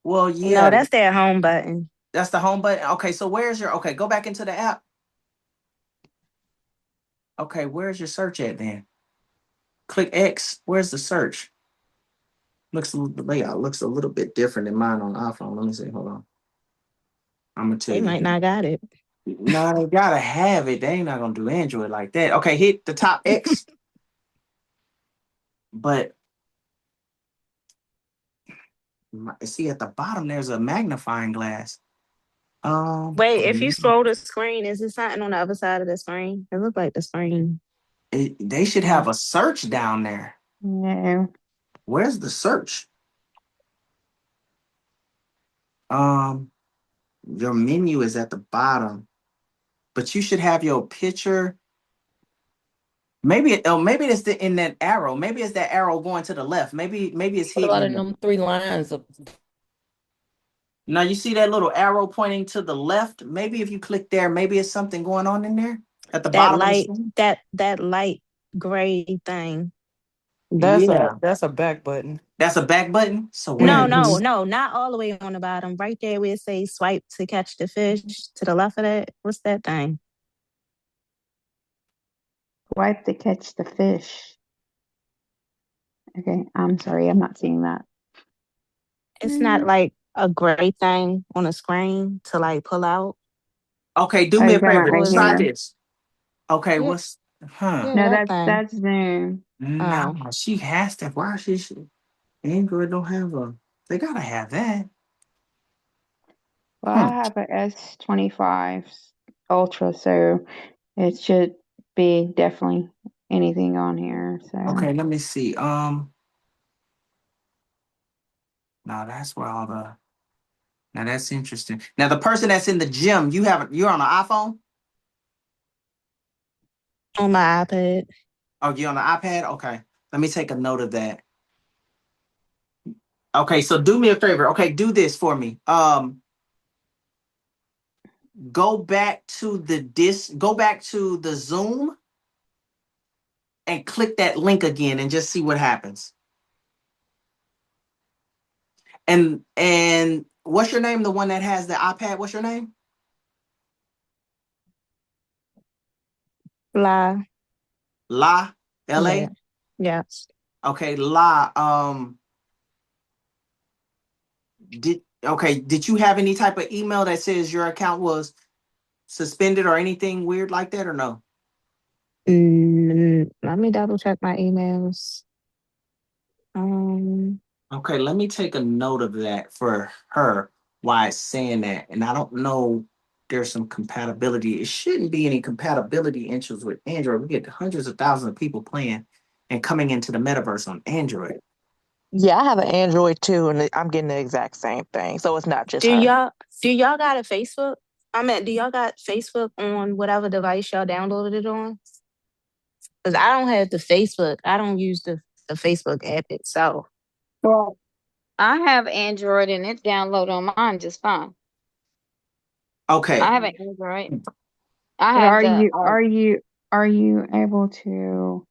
Well, No, yeah, that's their home button. that's the home button. Okay, so where's your go back into the app. Okay, where's your search at then? Click X. Where's the search? The layout looks a little bit different than mine on iPhone. Let me see. Hold on. I'm gonna tell They you. might not got it. No, they gotta have it. They ain't not gonna do Android like that. Okay, hit the top X. But see at the bottom there's a magnifying glass. Wait, if you scroll the screen, is it something on the other side of the screen? It looked like the screen. They should have a search down there. No. Where's the search? Your menu is at the bottom, but you should have your picture. Maybe it's in that arrow. Maybe it's that arrow going to the left. Maybe it's What about in hidden. them 3 lines of Now you see that little arrow pointing to the left. Maybe if you click there, maybe it's something going on in there at the That bottom of the light, screen. that light gray thing. Yeah, That's a back button. that's a back button. So where No, it no, is? no, not all the way on the bottom. Right there where it says swipe to catch the fish to the left of that. What's that thing? Swipe to catch the fish. Okay, I'm sorry, I'm not seeing that. It's not like a gray thing on the screen to like pull out. Okay, do Oh, me you're a talking about favor. right Try here. this. Okay, Yeah, what's huh? No, that thing. that's Zoom. No, she has to. Why she? Android don't have a. They gotta have that. Well, I have a S25 Ultra, so it should be definitely anything on here. So Okay, let me see. Now that's where all the. Now that's interesting. Now the person that's in the gym, you're on an iPhone. On my iPad. Oh, you're on the iPad. Okay, let me take a note of that. Okay, so do me a favor. Okay, do this for me. Go back to the Zoom and click that link again and just see what happens. And what's your name? The one that has the iPad. What's your name? La. La. LA. Yeah. Yes. Okay, La. Did you have any type of email that says your account was suspended or anything weird like that or no? Let me double check my emails. Okay, let me take a note of that for her. Why it's saying that, and I don't know. There's some compatibility. It shouldn't be any compatibility issues with Android. We get hundreds of thousands of people playing and coming into the metaverse on Android. Yeah, I have an Android too, and I'm getting the exact same thing. So it's not just Do her. y'all got a Facebook? I mean, do y'all got Facebook on whatever device y'all downloaded it on? Because I don't have the Facebook. I don't use the Facebook app itself. Well, I have Android and it download on mine just fine. Okay. I have an Android. I but have are the. you able to?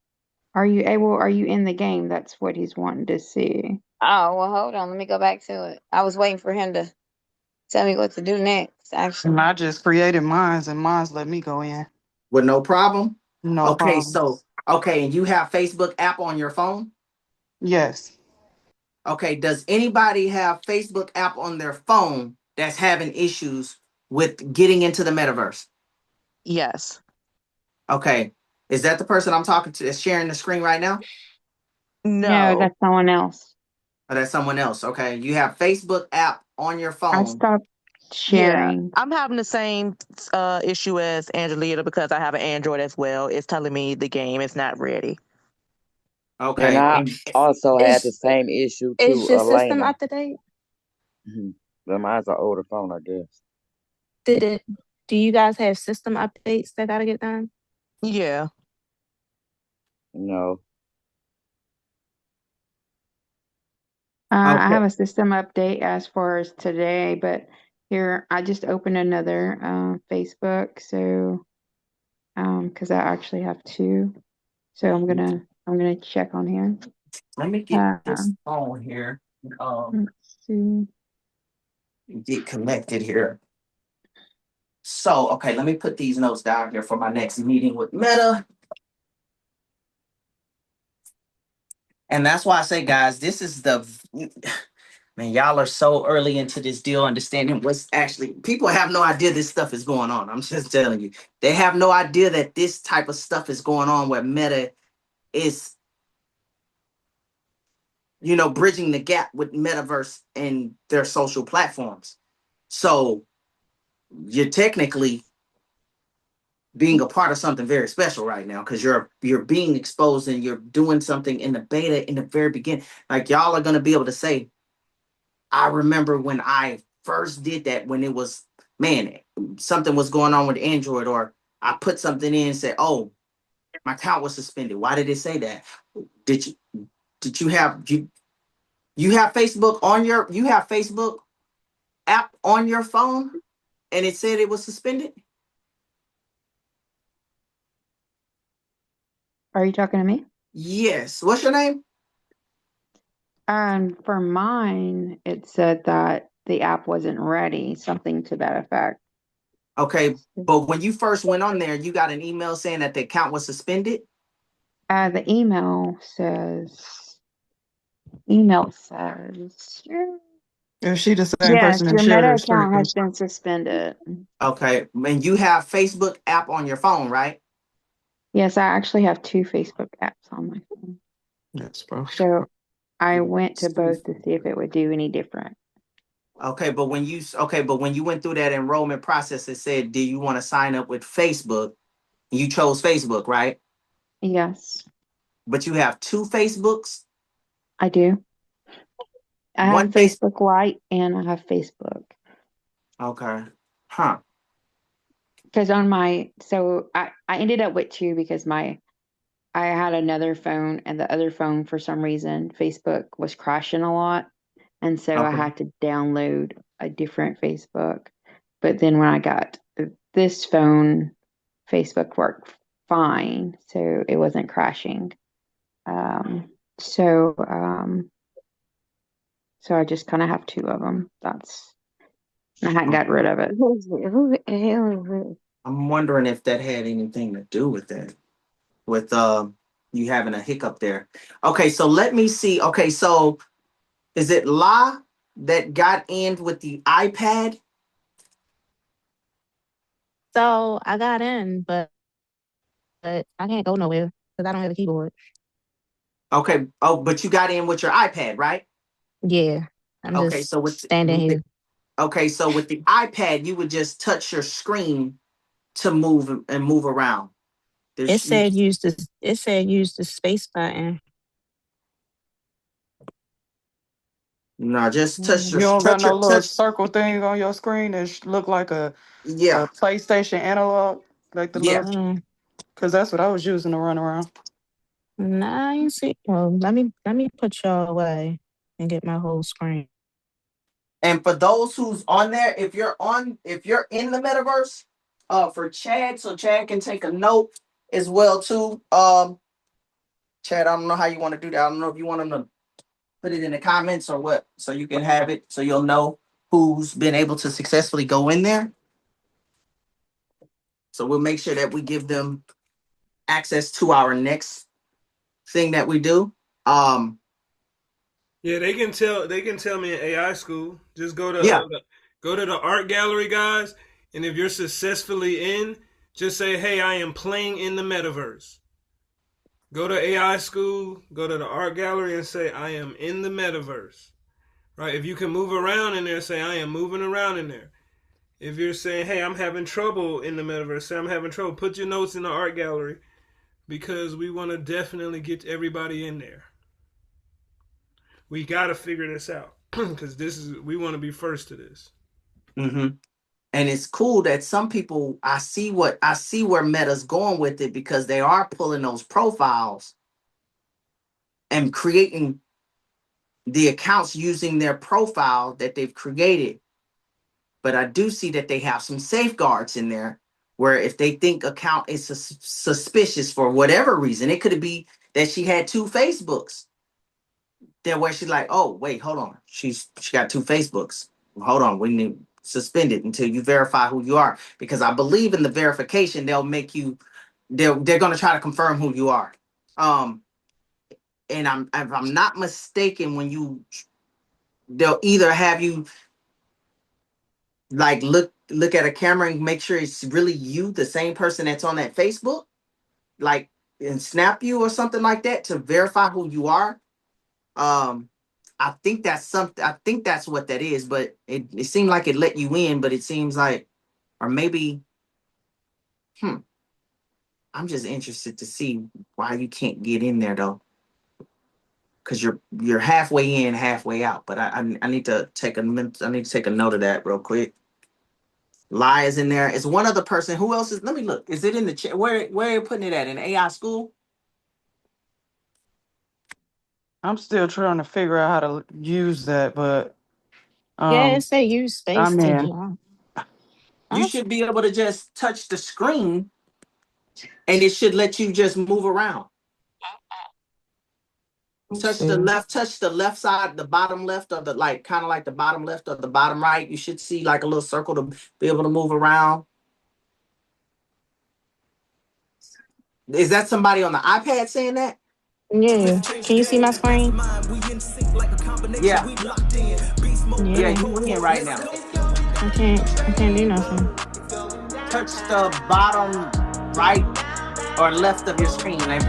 Are you in the game? That's what he's wanting to see. Oh well, hold on. Let me go back to it. I was waiting for him to tell me what to do next. Actually, And I just created mine's, and mine's let me go in. With no problem. No Okay, problem. and you have Facebook app on your phone? Yes. Okay, does anybody have Facebook app on their phone that's having issues with getting into the metaverse? Yes. Okay. Is that the person I'm talking to that's sharing the screen right now? No, No, that's someone else. Or that's someone else? Okay. You have Facebook app on your I phone. stopped yeah, sharing. I'm having the same issue as Angelita because I have an Android as well. It's telling me the game is not ready. And Okay. I And also had the Is same issue is too, your system Elena. up to date? But mine's an older phone, I guess. Did it? Do you guys have system updates that gotta get done? Yeah. No. I okay. have a system update as far as today, but here I just opened another Facebook, so because I actually have two, so I'm gonna check on here. Let me get this Um, phone here. let's see. Get connected here. So, okay, let me put these notes down here for my next meeting with Meta. And that's why I say, guys, this is the man, y'all are so early into this deal, understanding what's actually people have no idea this stuff is going on. I'm just telling you, they have no idea that this type of stuff is going on where Meta is, bridging the gap with Metaverse and their social platforms. So you're technically being a part of something very special right now because you're being exposed and you're doing something in the beta in the very beginning. Like y'all are gonna be able to say, I remember when I first did that when it was, man, something was going on with Android, or I put something in and said, oh, my account was suspended. Why did it say that? Did you have Facebook on you have Facebook app on your phone and it said it was suspended? Are you talking to me? Yes. What's your name? For mine, it said that the app wasn't ready, something to that effect. Okay, but when you first went on there, you got an email saying that the account was suspended. The email says, Is she the same yes, person that your shared Meta her account screen? has been suspended. Okay, and you have Facebook app on your phone, right? Yes, I actually have two Facebook apps on my phone. Yes, bro. So I went to both to see if it would do any different. Okay, but when you went through that enrollment process, it said, "Do you want to sign up with Facebook?" You chose Facebook, right? Yes, But you have two Facebooks. I do. I One have face. Facebook Lite and I have Facebook. Okay. Huh. Because I ended up with two because I had another phone and the other phone for some reason Facebook was crashing a lot. And so I Okay. had to download a different Facebook. But then when I got this phone, Facebook worked fine, so it wasn't crashing. Um, so um, so I just kind of have two of them. I hadn't got rid of it. Who the hell is this? I'm wondering if that had anything to do with that, with you having a hiccup there. Okay, so let me see. Okay, so is it La that got in with the iPad? So I got in, but I can't go nowhere because I don't have a keyboard. Okay. Oh, but you got in with your iPad, right? Yeah, I'm Okay. just So standing here. with the iPad, you would just touch your screen to move around. It There's said use the space button. no, just touch You don't got no little touch. circle thing on your screen that look like a Yeah, PlayStation analog, like the yeah. little, Mm, because that's what I was using to run around. nah, you see. Well, let me put y'all away and get my whole screen. And for those who's on there, if you're in the metaverse, for Chad, so Chad can take a note as well too. Chad, I don't know how you want to do that. I don't know if you want him to put it in the comments or what, so you can have it, so you'll know who's been able to successfully go in there. So we'll make sure that we give them access to our next thing that we do. Yeah, they can tell me in AI school. Just Yeah. go to the art gallery, guys, and if you're successfully in, Just say, hey, I am playing in the metaverse. Go to AI school, go to the art gallery and say, I am in the metaverse. Right? If you can move around in there, say, I am moving around in there. If you're saying, hey, I'm having trouble in the metaverse, say, I'm having trouble, put your notes in the art gallery because we want to definitely get everybody in there. We got to figure this out because we want to be first to this. Mm-hmm. And it's cool that some people, I see where Meta's going with it, because they are pulling those profiles and creating the accounts using their profile that they've created. But I do see that they have some safeguards in there where if they think account is suspicious for whatever reason, it could be that she had 2 Facebooks. That where she's like, oh wait, hold on, she got 2 Facebooks. Hold on, we need to suspend it until you verify who you are, because I believe in the verification. They'll make you. They're going to try to confirm who you are. And if I'm not mistaken, they'll either have you like look at a camera and make sure it's really you, the same person that's on that Facebook, like, and snap you or something like that to verify who you are. I think that's something. I think that's what that is, but it seemed like it let you in, but it seems like, or maybe, I'm just interested to see why you can't get in there though, because you're halfway in, halfway out. But I need to take a note of that real quick. Lie is in there. It's one other person. Who else is? Let me look. Is it in the chat? Where are you putting it at? In AI school? I'm still trying to figure out how to use that, but Yeah, it say use space I'm to in. join. You should be able to just touch the screen, and it should let you just move around. Touch the left side, the bottom left, or the like, kind of like the bottom left or the bottom right. You should see like a little circle to be able to move around. Is that somebody on the iPad saying that? Yeah. Can you see my screen? Yeah. Yeah, Yeah. you in right now. I can't do nothing. Touch the bottom right or left of your screen and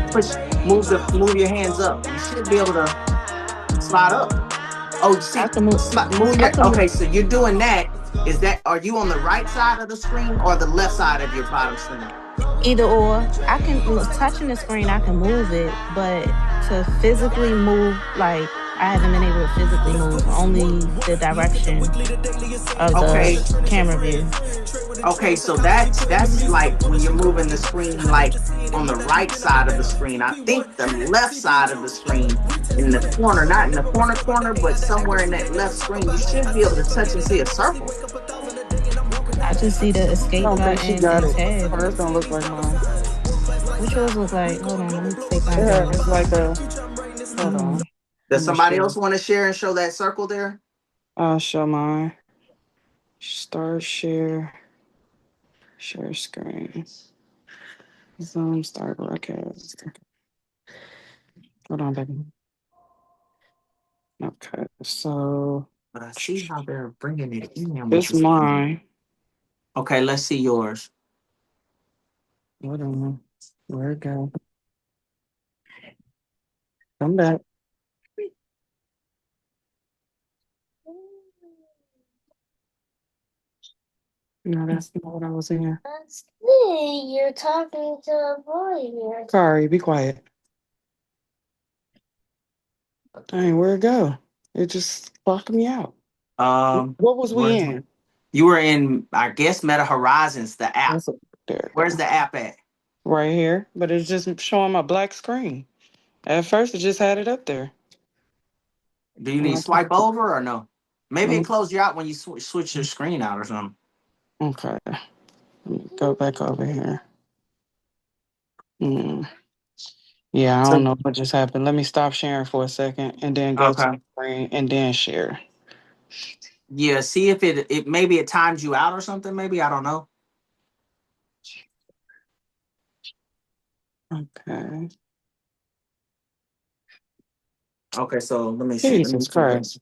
move your hands up. You should be able to slide up. Oh, you see, I can move. okay, so you're doing that. Are you on the right side of the screen or the left side of your bottom screen? Either or. I can touching the screen, I can move it, but to physically move, like, I haven't been able to physically move, only the direction of the camera view. Okay, so that's like when you're moving the screen like on the right side of the screen. I think the left side of the screen in the corner, not in the corner, but somewhere in that left screen, you should be able to touch and see a circle. I just see the escape I don't button think she got and it. tab. Hers don't look like mine. Which yours look like? Hold on, let me take mine Yeah, down. it's like a. Hold on. Does somebody else want to share and show that circle there? I'll show mine. Start share. Share screen. Zoom start broadcast. Hold on, baby. Okay, so. But I see how they're bringing it in. It's mine. Okay, let's see yours. Hold on. Where it go? Come back. No, that's not what I was in. That's me. You're talking to a boy here. Sorry, be quiet. Dang, where'd it go? It just blocked me out. What was we in? You were in, I guess, Meta Horizons, the app. There. Where's the app at? Right here, but it's just showing my black screen. At first, it just had it up there. Do you need to swipe over or no? Maybe it closed you out when you switch your screen out or something. Okay. Let me go back over here. Yeah, I don't know what just happened. Let me stop sharing for a second and then go to the screen and then share. Yeah, see if it maybe it times you out or something. Maybe, I don't know. Okay. Okay, so let me see. Jesus Christ.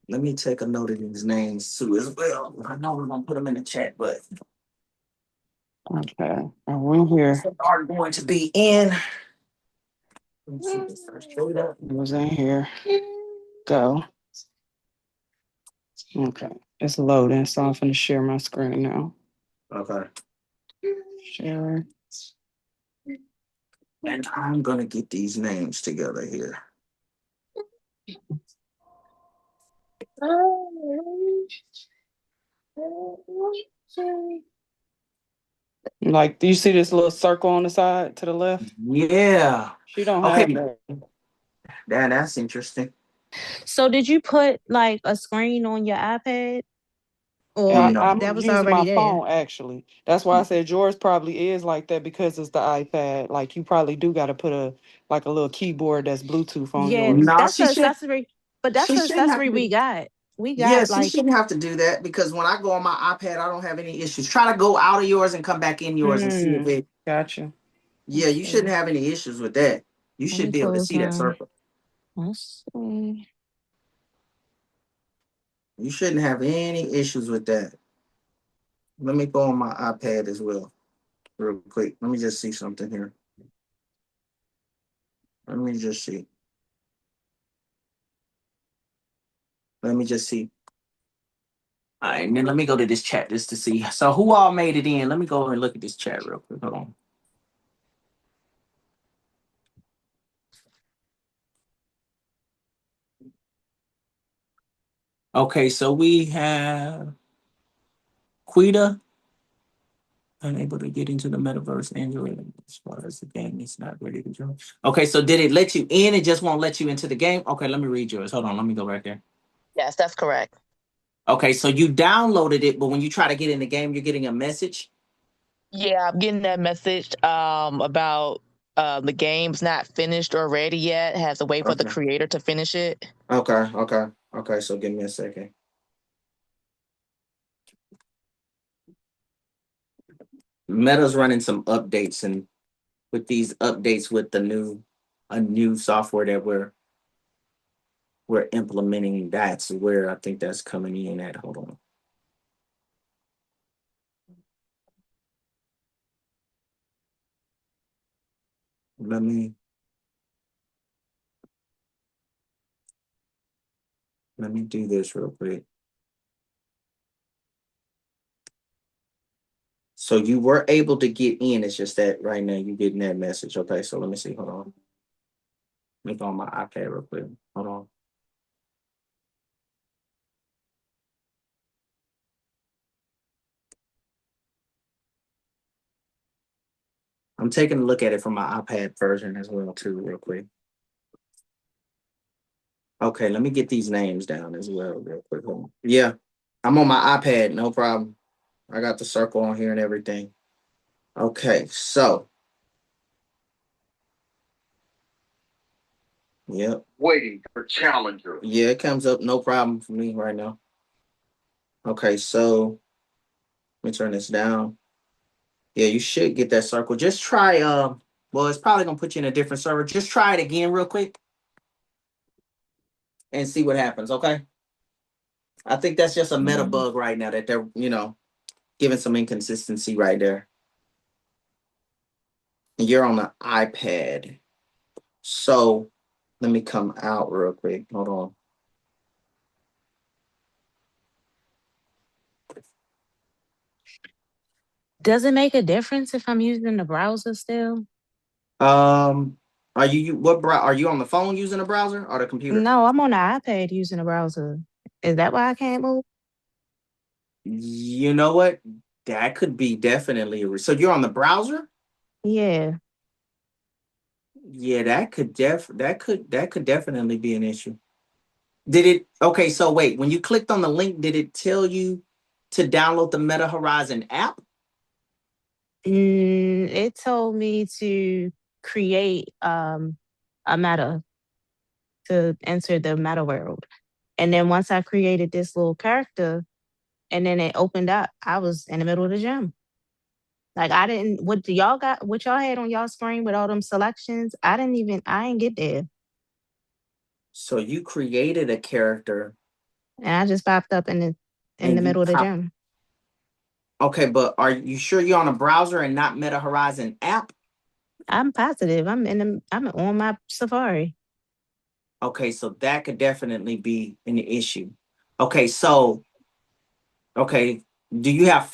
Let me take a note of these names too as well. I know we're gonna put them in the chat, but Okay. And we're here. Are going to be in. Let me see this first. Straight up. It was in here. Go. Okay. It's loading, so I'm gonna share my screen now. Okay. Share. And I'm gonna get these names together here. Like, do you see this little circle on the side to the left? Yeah. She don't Okay. have that. That's interesting. So did you put like a screen on your iPad? Or I'm that was using already my there? phone actually. That's why I said yours probably is like that because it's the iPad. Like you probably do got to put a little keyboard that's Bluetooth on Yeah, yours. No, that's she the should. accessory. But that's She the shouldn't have accessory to. we got. We Yeah, got she like, shouldn't have to do that because when I go on my iPad, I don't have any issues. Try to go out of yours and come back in yours and see if it. Gotcha. Yeah, you shouldn't have any issues with that. You let should me be able to close see that my. circle. Let's see. You shouldn't have any issues with that. Let me go on my iPad as well, real quick. Let me just see something here. Let me just see. Let me just see. All right, and then let me go to this chat just to see. So who all made it in? Let me go and look at this chat real quick. Hold on. Okay, so we have Quita unable to get into the metaverse Android as far as the game is not ready to join. Okay, so did it let you in? It just won't let you into the game? Okay, let me read yours. Hold on, let me go right there. Yes, that's correct. Okay, so you downloaded it, but when you try to get in the game, you're getting a message. Yeah, I'm getting that message about the game's not finished or ready yet. Has to wait for the Okay. creator to finish it. Okay. So give me a second. Meta's running some updates, and with these updates with the new software that we're implementing, that's where I think that's coming in at. Hold on. Let me do this real quick. So you were able to get in. It's just that right now you're getting that message. Okay, so let me see. Hold on. Let me go on my iPad real quick. Hold on. I'm taking a look at it from my iPad version as well, too, real quick. Okay, let me get these names down as well, real quick. Hold on. Yeah, I'm on my iPad, no problem. I got the circle on here and everything. Okay, so. Yep. Waiting for challenger. Yeah, it comes up, no problem for me right now. Okay, so let me turn this down. Yeah, you should get that circle. Just try, well, it's probably gonna put you in a different server. Just try it again real quick and see what happens, okay? I think that's just a meta bug right now that they're, giving some inconsistency right there. And you're on the iPad. So let me come out real quick. Hold on. does it make a difference if I'm using the browser still? Are you are you on the phone using a browser or the computer? No, I'm on the iPad using a browser. Is that why I can't move? You know what? That could be definitely so you're on the browser? Yeah. Yeah, that could definitely be an issue. Did it okay, so wait, when you clicked on the link, did it tell you to download the Meta Horizon app? It told me to create a meta to enter the meta world. And then once I created this little character and then it opened up, I was in the middle of the gym. Like I didn't what y'all had on y'all screen with all them selections, I didn't get there. So you created a character And I just popped up in the and you middle of the pop. gym. Okay, but are you sure you're on a browser and not Meta Horizon app? I'm positive. I'm on my Safari. Okay, so that could definitely be an issue. Okay, so okay, do you have